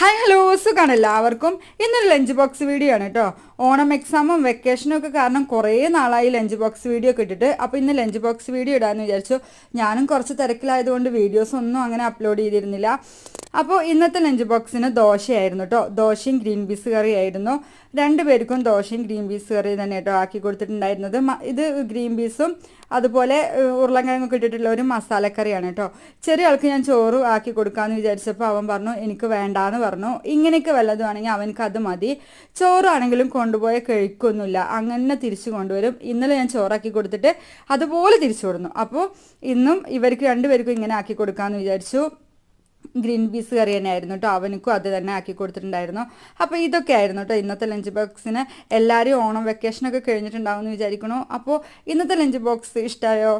Hi hello സുഖാണ് എല്ലാവർക്കും. ഇന്നൊരു ലഞ്ച് ബോക്സ് വീഡിയോ ആണ് കേട്ടോ. ഓണം എക്സാമും വെക്കേഷനും ഒക്കെ കാരണം കുറേ നാളായി ലഞ്ച് ബോക്സ് വീഡിയോ ഒക്കെ ഇട്ടിട്ട്. അപ്പോൾ ഇന്ന് ലഞ്ച് ബോക്സ് വീഡിയോ ഇടാമെന്ന് വിചാരിച്ചു. ഞാനും കുറച്ച് തിരക്കിലായതുകൊണ്ട് വീഡിയോസ് ഒന്നും അങ്ങനെ അപ്ലോഡ് ചെയ്തിരുന്നില്ല. അപ്പോൾ ഇന്നത്തെ ലഞ്ച് ബോക്സിന് ദോശയായിരുന്നു കേട്ടോ. ദോശയും ഗ്രീൻ പീസ് കറി ആയിരുന്നു. രണ്ടുപേർക്കും ദോശയും ഗ്രീൻ പീസ് കറി തന്നെ കേട്ടോ ആക്കി കൊടുത്തിട്ടുണ്ടായിരുന്നത്. ഇത് ഗ്രീൻ പീസും അതുപോലെ ഉരുളക്കിഴങ്ങൊക്കെ ഇട്ടിട്ടുള്ള ഒരു മസാലക്കറിയാണ് കേട്ടോ. ചെറിയ ആൾക്ക് ഞാൻ ചോറ് ആക്കി കൊടുക്കാമെന്ന് വിചാരിച്ചപ്പോൾ അവൻ പറഞ്ഞു എനിക്ക് വേണ്ടാന്ന് പറഞ്ഞു. ഇങ്ങനെയൊക്കെ വല്ലതുമാണെങ്കിൽ അവനക്ക് അത് മതി. ചോറാണെങ്കിലും കൊണ്ടുപോയ കഴിക്കൊന്നുമില്ല, അങ്ങനെ തിരിച്ചു കൊണ്ടുവരും. ഇന്നലെ ഞാൻ ചോറാക്കി കൊടുത്തിട്ട് അതുപോലെ തിരിച്ചു കൊടുന്നു. അപ്പോൾ ഇന്നും ഇവർക്ക് രണ്ടുപേർക്കും ഇങ്ങനെ ആക്കി കൊടുക്കാമെന്ന് വിചാരിച്ചു. ഗ്രീൻ പീസ് കറി തന്നെ ആയിരുന്നു കേട്ടോ. അവനക്കും അത് തന്നെ ആക്കി കൊടുത്തിട്ടുണ്ടായിരുന്നു. അപ്പോൾ ഇതൊക്കെ ആയിരുന്നു കേട്ടോ ഇന്നത്തെ ലഞ്ച് ബോക്സിന്. എല്ലാവരും ഓണം വെക്കേഷനൊക്കെ കഴിഞ്ഞിട്ടുണ്ടാവും എന്ന് വിചാരിക്കണു. അപ്പോൾ ഇന്നത്തെ ലഞ്ച് ബോക്സ് ഇഷ്ടമായോ?